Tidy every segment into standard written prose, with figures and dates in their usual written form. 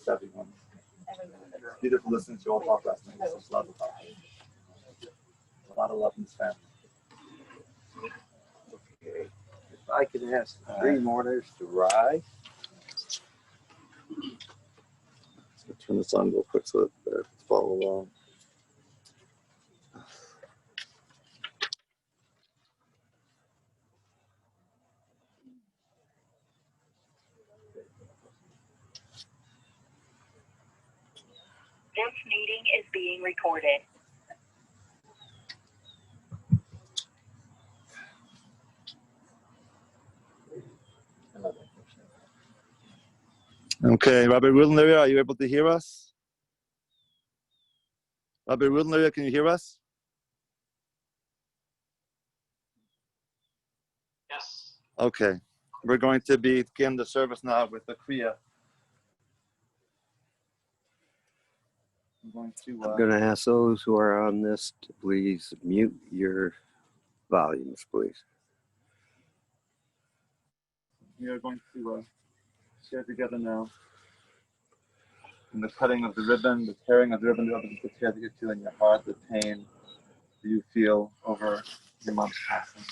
Everyone. Beautiful listening to you all talk last night. It's a lot of talk. A lot of love in this family. Okay. If I could ask the three mourners to rise. Let's turn this on real quick so that they follow along. This meeting is being recorded. Okay, Rabbi Rudenleria, are you able to hear us? Rabbi Rudenleria, can you hear us? Yes. Okay, we're going to begin the service now with the Kriya. I'm going to ask those who are on this to please mute your volumes, please. We are going to share together now. In the cutting of the ribbon, the tearing of the ribbon, the tear that you feel in your heart, the pain that you feel over your mom's passing.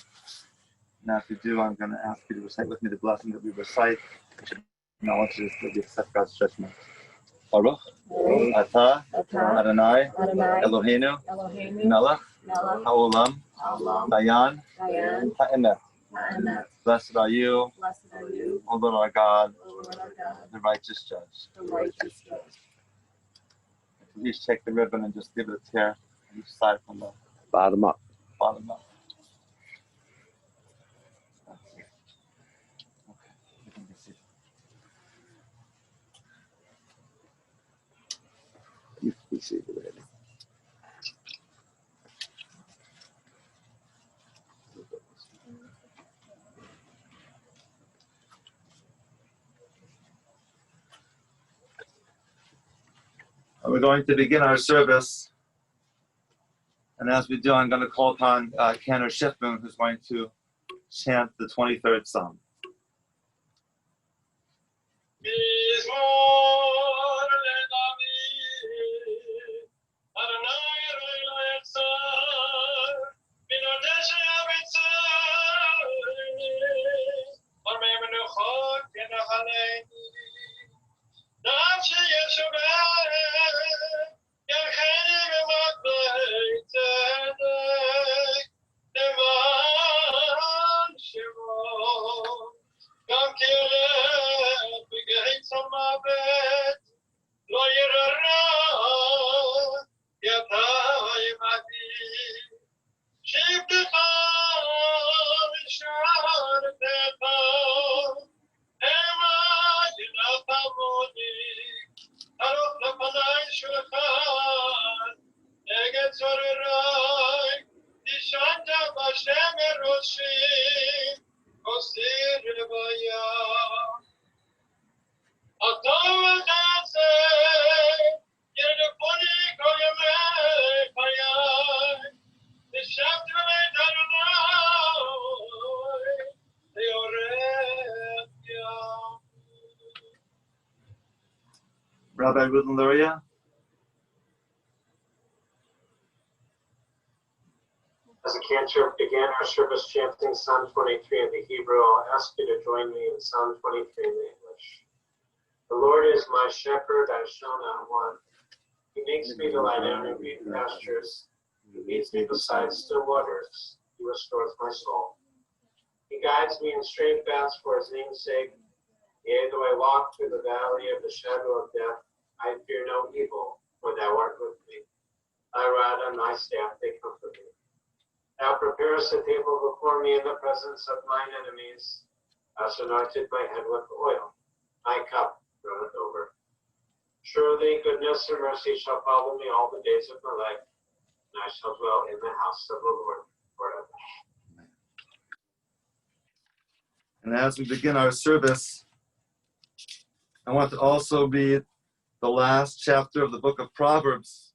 Now, if you do, I'm going to ask you to recite with me the blessing that we recite, which acknowledges that we accept God's judgment. Baruch Atah Adonai Eloheinu Melech Haolam Dayan Ha'emet. Blessed are you, O Lord our God, the righteous judge. Please take the ribbon and just give it a tear on each side from the bottom up. Bottom up. Okay, you can be seated. You can be seated already. We're going to begin our service, and as we do, I'm going to call upon Cantor Schiffman, who's going to chant the 23rd Psalm. Rabbi Rudenleria. As the cantor began our service chanting Psalm 23 in the Hebrew, I'll ask you to join me in Psalm 23 in the English. The Lord is my shepherd, I shall not want. He makes me to lie down in green pastures. He leads me beside still waters. He restores my soul. He guides me in straight paths for his name's sake. Yea, though I walk through the valley of the shadow of death, I fear no evil, for thou art with me. Thy rod and thy staff, they comfort me. Thou preparest a table before me in the presence of mine enemies. Thou hast anointed my head with oil. My cup runneth over. Surely goodness and mercy shall follow me all the days of my life, and I shall dwell in the house of the Lord forever. And as we begin our service, I want to also read the last chapter of the book of Proverbs,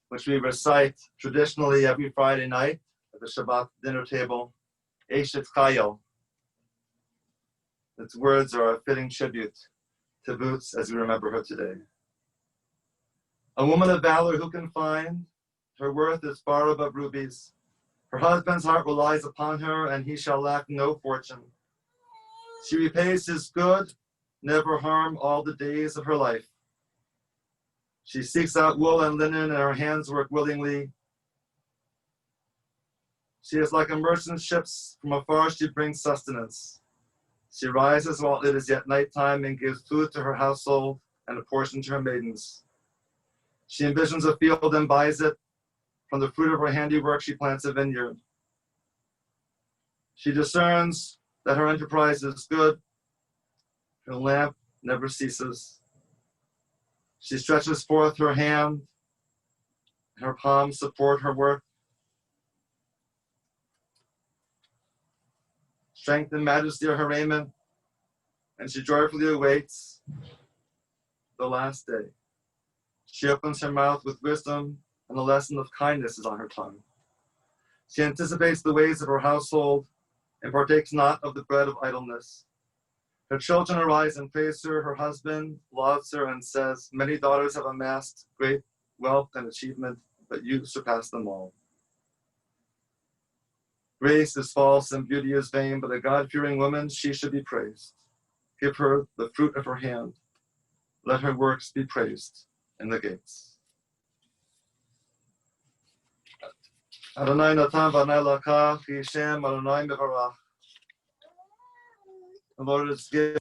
which we recite traditionally every Friday night at the Shabbat dinner table, Eshet Chayil. Its words are a fitting tribute to Boots as we remember her today. A woman of valor who can find, her worth is far above rubies. Her husband's heart relies upon her, and he shall lack no fortune. She repays his good, never harm all the days of her life. She seeks out wool and linen, and her hands work willingly. She is like a merchant ships, from afar she brings sustenance. She rises while it is yet nighttime and gives food to her household and a portion to her maidens. She envisions a field and buys it. From the fruit of her handiwork she plants a vineyard. She discerns that her enterprise is good. Her lamp never ceases. She stretches forth her hand. Her palms support her work. Strength and majesty are her raiment, and she joyfully awaits the last day. She opens her mouth with wisdom, and the lesson of kindness is on her tongue. She anticipates the ways of her household and partakes not of the bread of idleness. Her children arise and praise her. Her husband lauds her and says, "Many daughters have amassed great wealth and achievement, but you surpass them all." Grace is false and beauty is vain, but a God-fearing woman, she should be praised. Give her the fruit of her hand. Let her works be praised in the gates. Adonai natan v'Adonai lakach, Yishem Adonai mevarach. The Lord is given.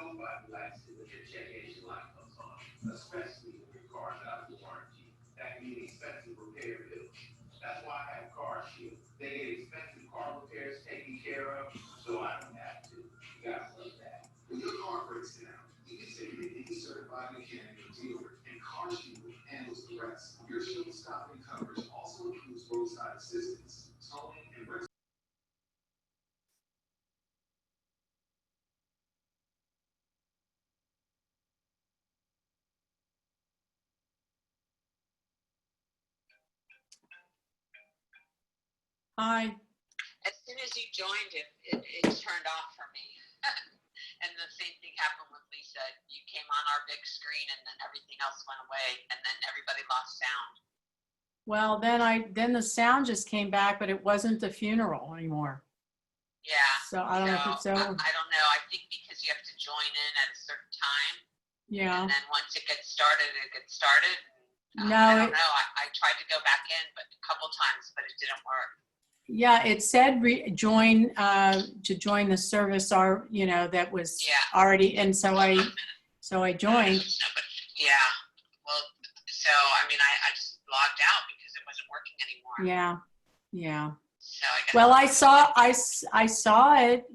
qualified devices with your check engine light comes on, especially when your car's out of warranty. That can mean expensive repair bills. That's why I have Car Shield. They get expensive car repairs taken care of, so I don't have to. You gotta love that. When your car breaks down, you can say you're any certified mechanic or dealer, and Car Shield handles the rest. Your shield stopping coverage also includes roadside assistance, towing, and rental. Hi. As soon as you joined, it turned off for me. And the same thing happened with Lisa. You came on our big screen and then everything else went away and then everybody lost sound. Well, then the sound just came back, but it wasn't the funeral anymore. Yeah. So I don't know if it's over. I don't know. I think because you have to join in at a certain time. Yeah. And then once it gets started, it gets started. No, I don't know. I tried to go back in, but a couple times, but it didn't work. Yeah, it said join to join the service, or that was already, and so I joined. Yeah. Well, so I mean, I just logged out because it wasn't working anymore. Yeah. So I guess. Well, I saw it,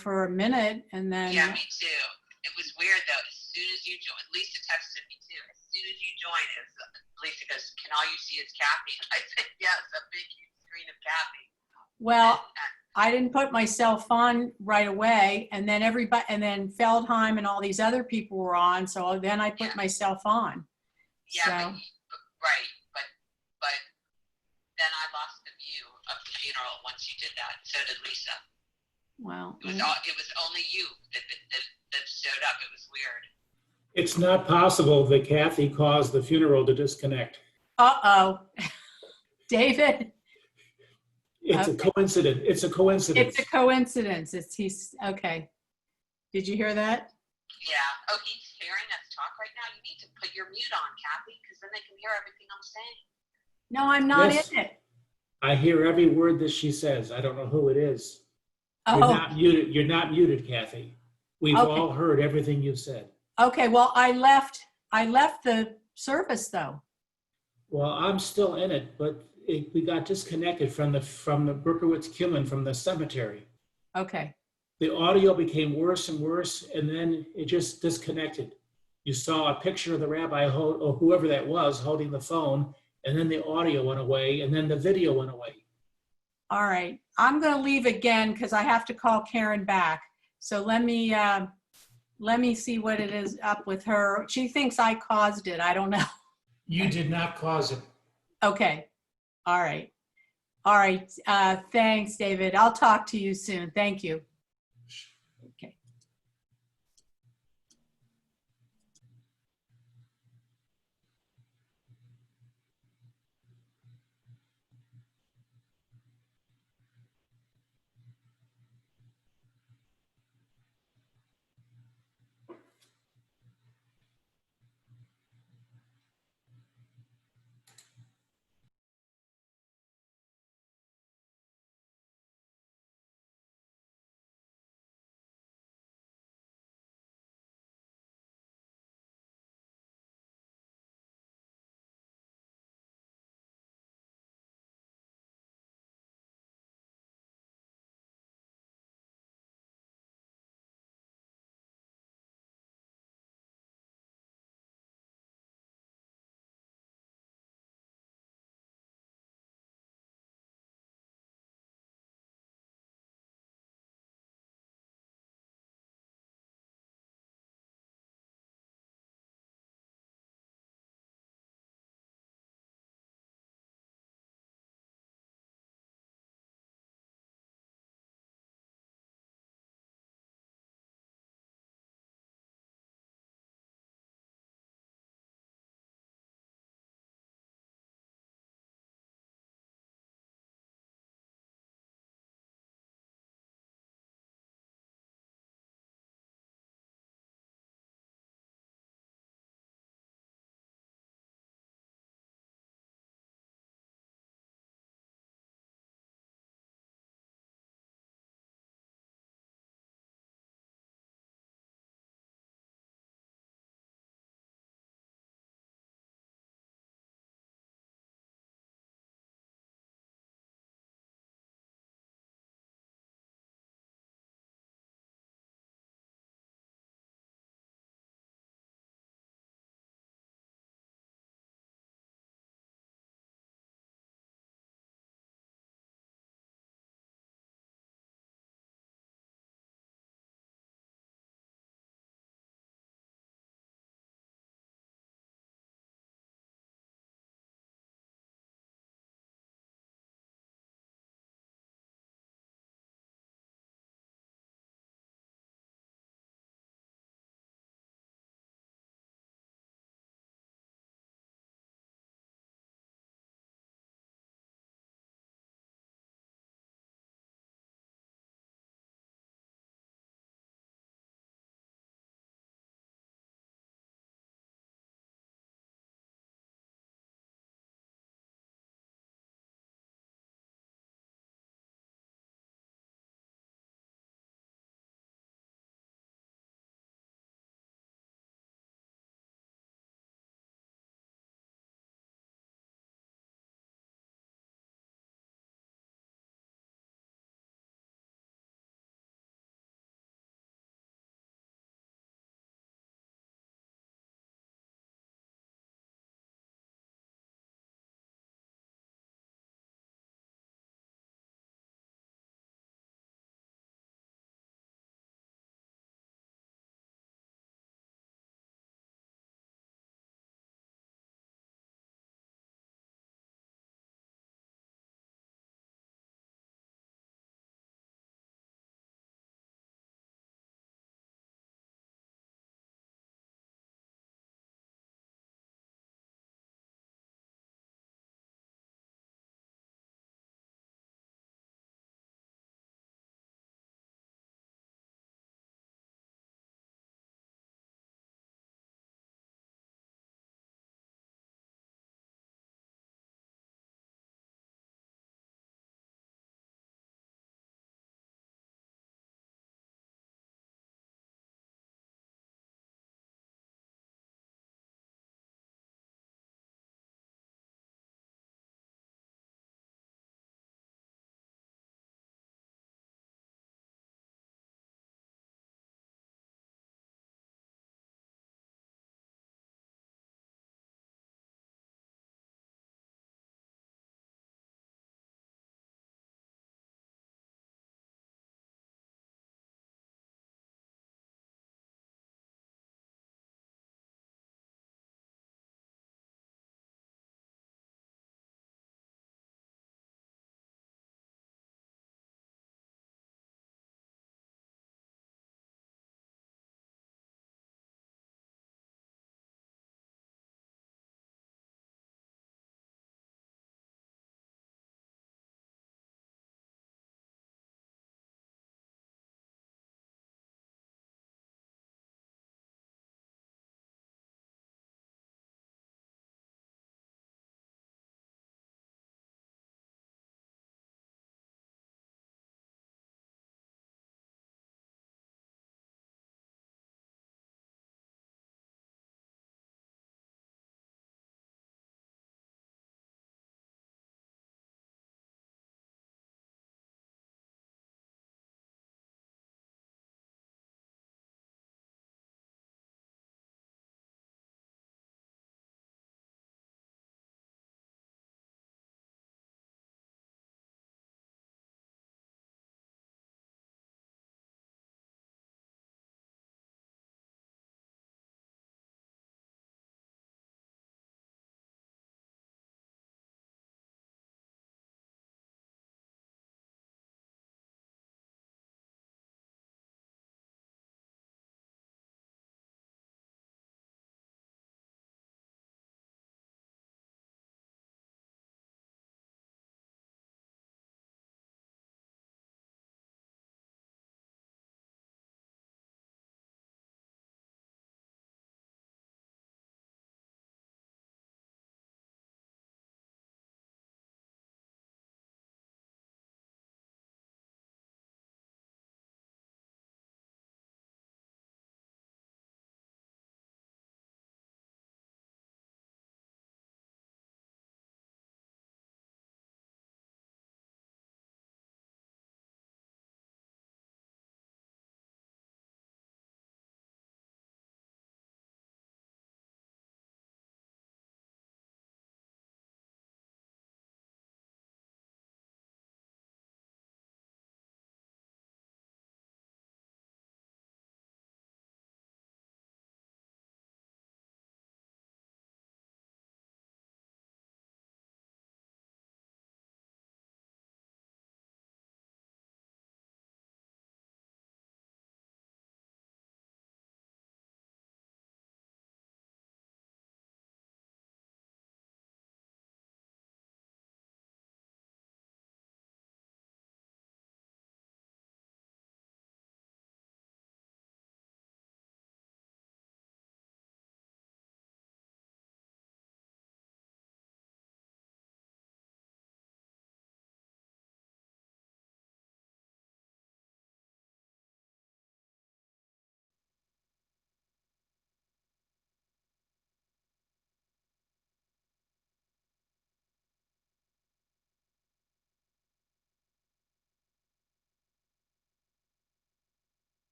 for a minute, and then. Yeah, me too. It was weird though. As soon as you joined, Lisa texted me too. As soon as you joined, Lisa goes, "Can all you see is Kathy?" And I said, "Yes, a big huge screen of Kathy." Well, I didn't put myself on right away, and then Feldheim and all these other people were on, so then I put myself on. Yeah, so. Right, but then I lost the view of the funeral once you did that. So did Lisa. Well, it was only you that showed up. It was weird. It's not possible that Kathy caused the funeral to disconnect. Uh-oh. David? It's a coincidence. It's a coincidence. It's a coincidence. He's okay. Did you hear that? Yeah. Oh, he's hearing us talk right now. You need to put your mute on, Kathy, because then they can hear everything I'm saying. No, I'm not Yes. in it. I hear every word that she says. I don't know who it is. Oh. You're not muted. You're not muted, Kathy. We've all heard everything you've said. Okay. Well, I left the service though. Well, I'm still in it, but we got disconnected from the Berkowitz-Kumin from the cemetery. Okay. The audio became worse and worse, and then it just disconnected. You saw a picture of the rabbi or whoever that was holding the phone, and then the audio went away, and then the video went away. All right. I'm going to leave again because I have to call Karen back. So let me see what it is up with her. She thinks I caused it. I don't know. You did not cause it. Okay. All right. Thanks, David. I'll talk to you soon. Thank you.